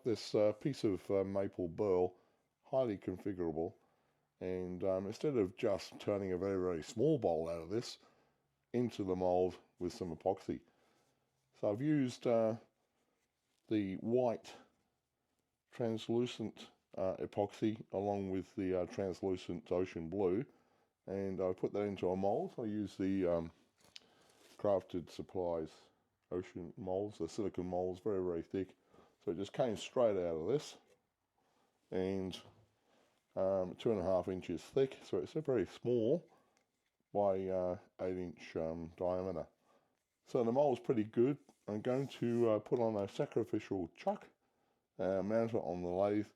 this piece of maple burl, highly configurable, and instead of just turning a very, very small bowl out of this into the mold with some epoxy. So I've used the white translucent epoxy along with the translucent ocean blue, and I put that into a mold. I use the Crafted Supplies ocean molds, the silicone molds, very, very thick. So it just came straight out of this, and 2.5 inches thick, so it's a very small by 8-inch diameter. So the mold's pretty good. I'm going to put on a sacrificial chuck, mount it on the lathe,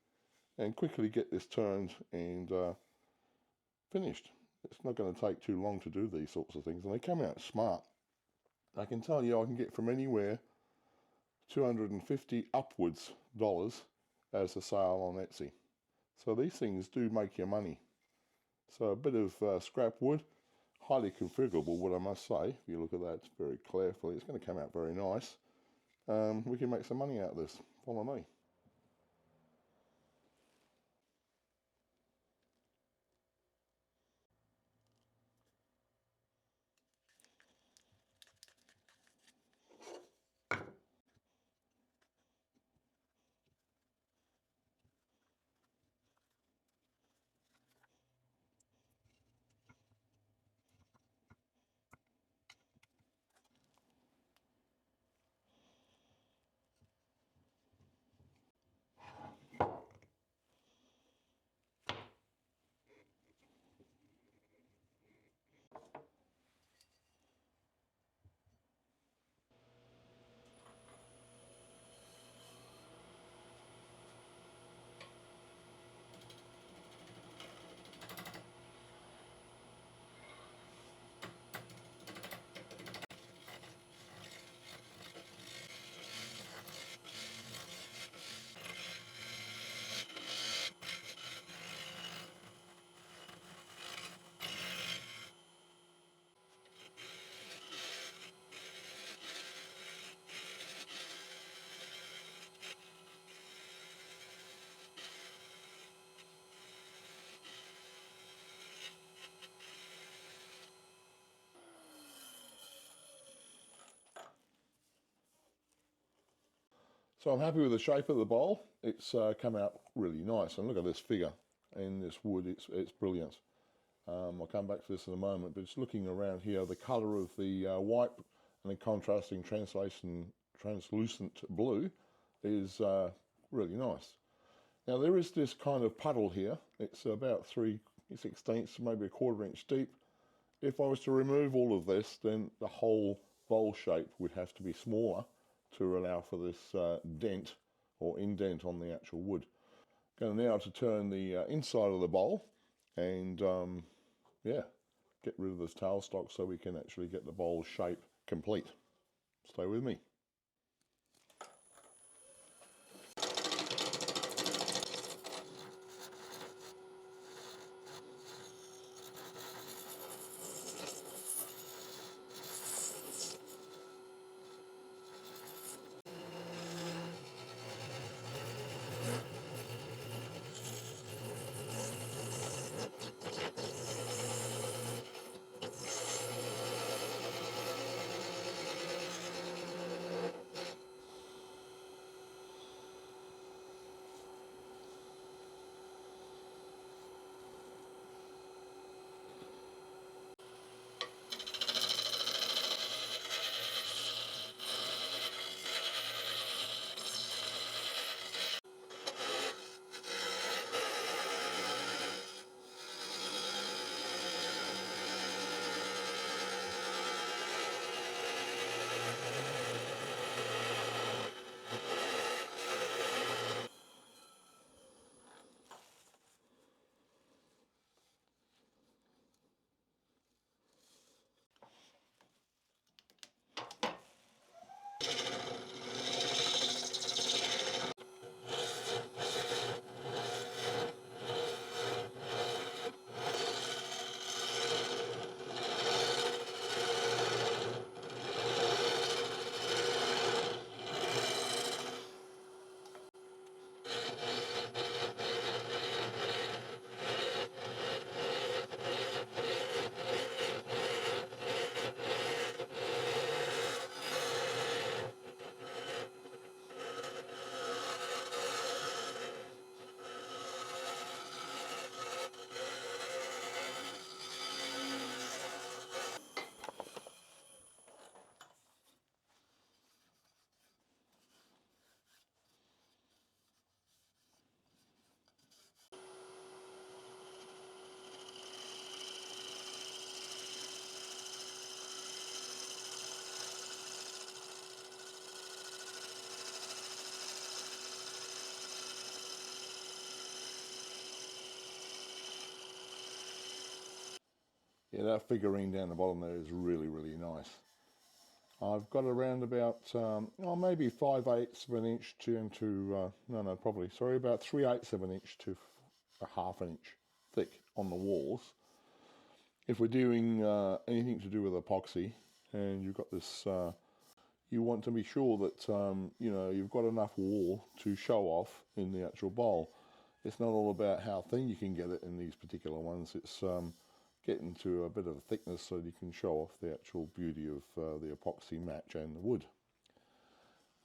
and quickly get this turned and finished. It's not going to take too long to do these sorts of things, and they come out smart. I can tell you I can get from anywhere $250 upwards as a sale on Etsy. So these things do make you money. So a bit of scrap wood, highly configurable wood, I must say. If you look at that very carefully, it's going to come out very nice. We can make some money out of this. Follow me. So I'm happy with the shape of the bowl. It's come out really nice, and look at this figure in this wood. It's brilliant. I'll come back to this in a moment, but just looking around here, the colour of the white and the contrasting translucent blue is really nice. Now there is this kind of puddle here. It's about 3/16, maybe 1/4 inch deep. If I was to remove all of this, then the whole bowl shape would have to be smaller to allow for this dent or indent on the actual wood. Going now to turn the inside of the bowl and yeah, get rid of this tailstock so we can actually get the bowl shape complete. Stay with me. Yeah, that figurine down the bottom there is really, really nice. I've got around about, maybe 5/8 of an inch about 3/8 of an inch to a half an inch thick on the walls. If we're doing anything to do with epoxy, and you've got this, you want to be sure that, you've got enough wall to show off in the actual bowl. It's not all about how thin you can get it in these particular ones. It's getting to a bit of a thickness so you can show off the actual beauty of the epoxy match and the wood.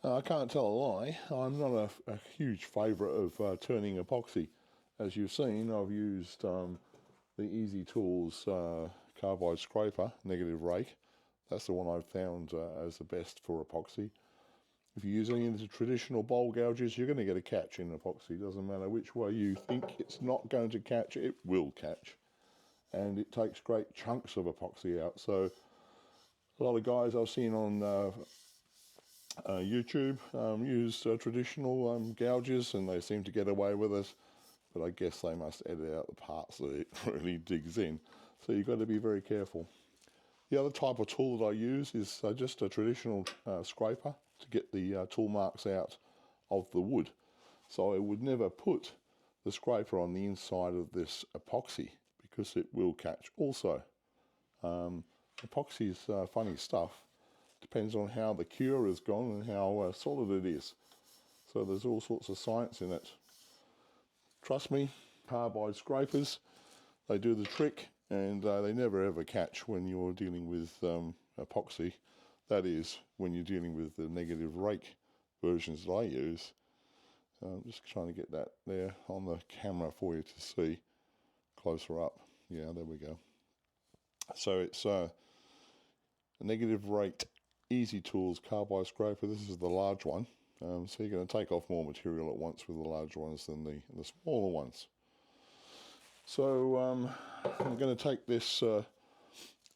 I can't tell a lie, I'm not a huge favourite of turning epoxy. As you've seen, I've used the Easy Tools carbide scraper, negative rake. That's the one I've found as the best for epoxy. If you use any of the traditional bowl gouges, you're going to get a catch in epoxy. Doesn't matter which way you think it's not going to catch, it will catch. And it takes great chunks of epoxy out. So a lot of guys I've seen on YouTube use traditional gouges, and they seem to get away with it. But I guess they must edit out the parts that it really digs in. So you've got to be very careful. The other type of tool that I use is just a traditional scraper to get the tool marks out of the wood. So I would never put the scraper on the inside of this epoxy, because it will catch also. Epoxy is funny stuff. Depends on how the cure has gone and how solid it is. So there's all sorts of science in it. Trust me, carbide scrapers, they do the trick, and they never ever catch when you're dealing with epoxy. That is, when you're dealing with the negative rake versions that I use. I'm just trying to get that there on the camera for you to see closer up. Yeah, there we go. So it's a negative rake Easy Tools carbide scraper. This is the large one. So you're going to take off more material at once with the larger ones than the smaller ones. So I'm going to take this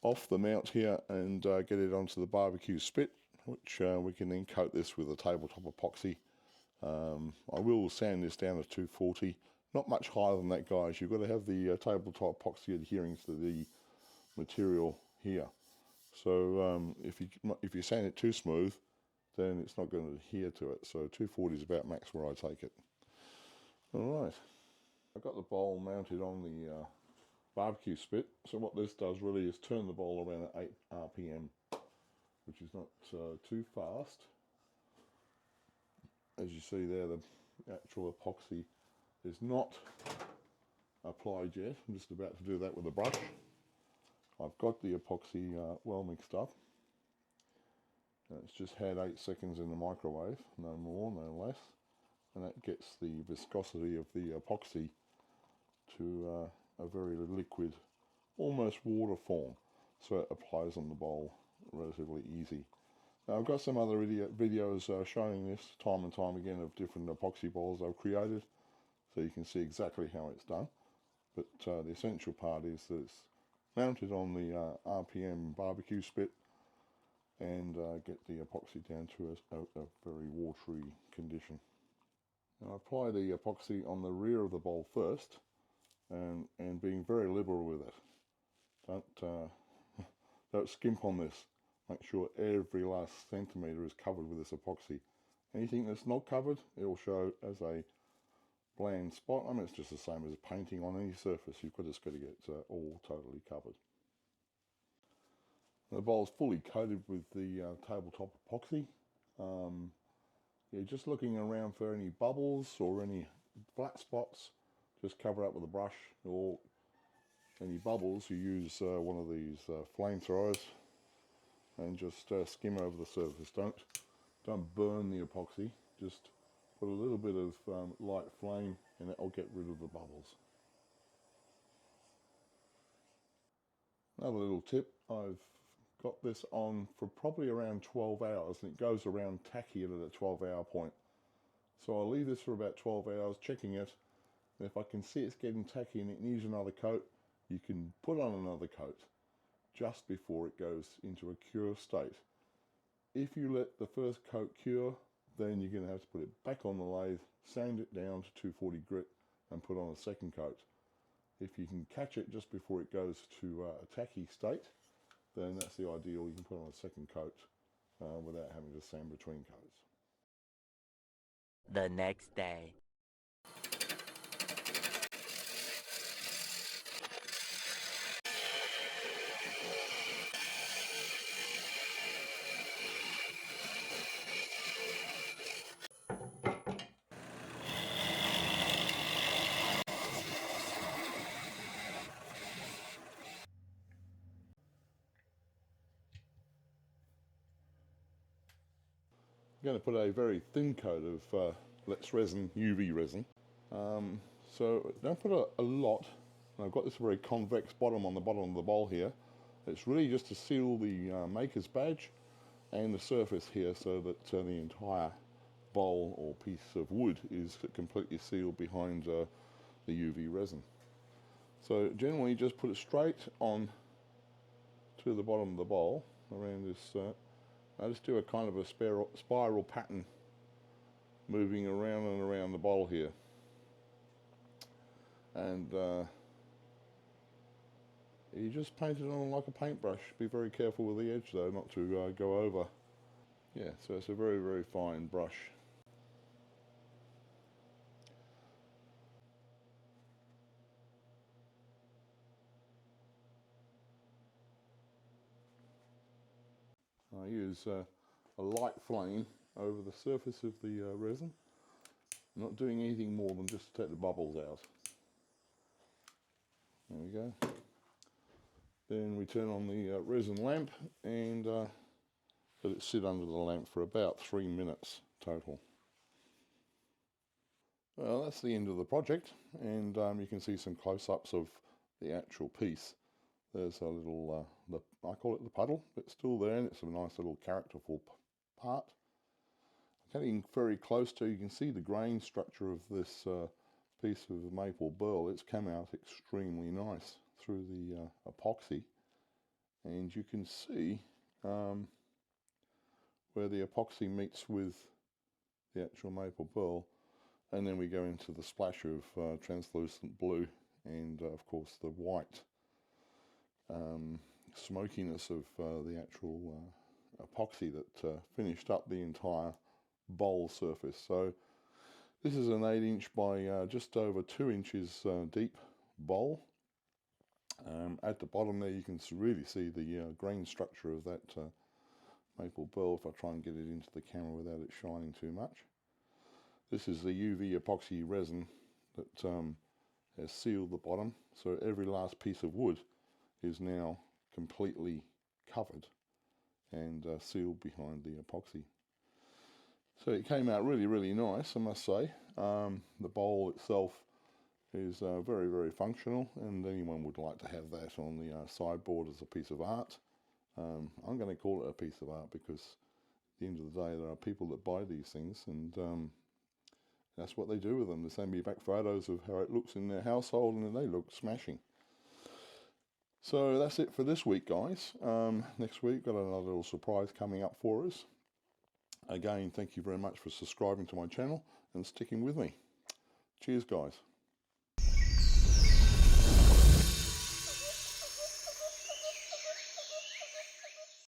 off the mount here and get it onto the barbecue spit, which we can then coat this with a tabletop epoxy. I will sand this down to 240. Not much higher than that, guys. You've got to have the tabletop epoxy adhering to the material here. So if you sand it too smooth, then it's not going to adhere to it. So 240 is about max where I take it. All right. I've got the bowl mounted on the barbecue spit. So what this does really is turn the bowl around at 8 RPM, which is not too fast. As you see there, the actual epoxy is not applied yet. I'm just about to do that with a brush. I've got the epoxy well mixed up. It's just had 8 seconds in the microwave, no more, no less. And that gets the viscosity of the epoxy to a very liquid, almost water form. So it applies on the bowl relatively easy. Now I've got some other videos showing this time and time again of different epoxy bowls I've created. So you can see exactly how it's done. But the essential part is that it's mounted on the RPM barbecue spit, and get the epoxy down to a very watery condition. Now I apply the epoxy on the rear of the bowl first, and being very liberal with it. Don't skimp on this. Make sure every last centimetre is covered with this epoxy. Anything that's not covered, it will show as a bland spot. I mean, it's just the same as painting on any surface. You've just got to get all totally covered. The bowl is fully coated with the tabletop epoxy. You're just looking around for any bubbles or any flat spots. Just cover up with a brush, or any bubbles, you use one of these flamethrowers and just skim over the surface. Don't burn the epoxy. Just put a little bit of light flame, and that'll get rid of the bubbles. Another little tip, I've got this on for probably around 12 hours, and it goes around tacky at a 12-hour point. So I'll leave this for about 12 hours, checking it, and if I can see it's getting tacky and it needs another coat, you can put on another coat just before it goes into a cure state. If you let the first coat cure, then you're going to have to put it back on the lathe, sand it down to 240 grit, and put on a second coat. If you can catch it just before it goes to a tacky state, then that's the ideal. You can put on a second coat without having to sand between coats. The next day. I'm going to put a very thin coat of Let's Resin UV resin. So don't put a lot. I've got this very convex bottom on the bottom of the bowl here. It's really just to seal the maker's badge and the surface here so that the entire bowl or piece of wood is completely sealed behind the UV resin. So generally just put it straight on to the bottom of the bowl around this. I just do a kind of a spiral pattern moving around and around the bowl here. And you just paint it on like a paintbrush. Be very careful with the edge though, not to go over. Yeah, so it's a very, very fine brush. I use a light flame over the surface of the resin. I'm not doing anything more than just to take the bubbles out. There we go. Then we turn on the resin lamp and let it sit under the lamp for about 3 minutes total. Well, that's the end of the project, and you can see some close-ups of the actual piece. There's a little, I call it the puddle, it's still there, and it's a nice little characterful part. Getting very close to, you can see the grain structure of this piece of maple burl. It's come out extremely nice through the epoxy, and you can see where the epoxy meets with the actual maple burl, and then we go into the splash of translucent blue and of course the white smokiness of the actual epoxy that finished up the entire bowl surface. So this is an 8-inch by just over 2 inches deep bowl. At the bottom there you can really see the grain structure of that maple burl if I try and get it into the camera without it shining too much. This is the UV epoxy resin that has sealed the bottom, so every last piece of wood is now completely covered and sealed behind the epoxy. So it came out really, really nice, I must say. The bowl itself is very, very functional, and anyone would like to have that on the sideboard as a piece of art. I'm going to call it a piece of art because at the end of the day there are people that buy these things, and that's what they do with them. They send me back photos of how it looks in their household, and they look smashing. So that's it for this week, guys. Next week, got another little surprise coming up for us. Again, thank you very much for subscribing to my channel and sticking with me. Cheers, guys.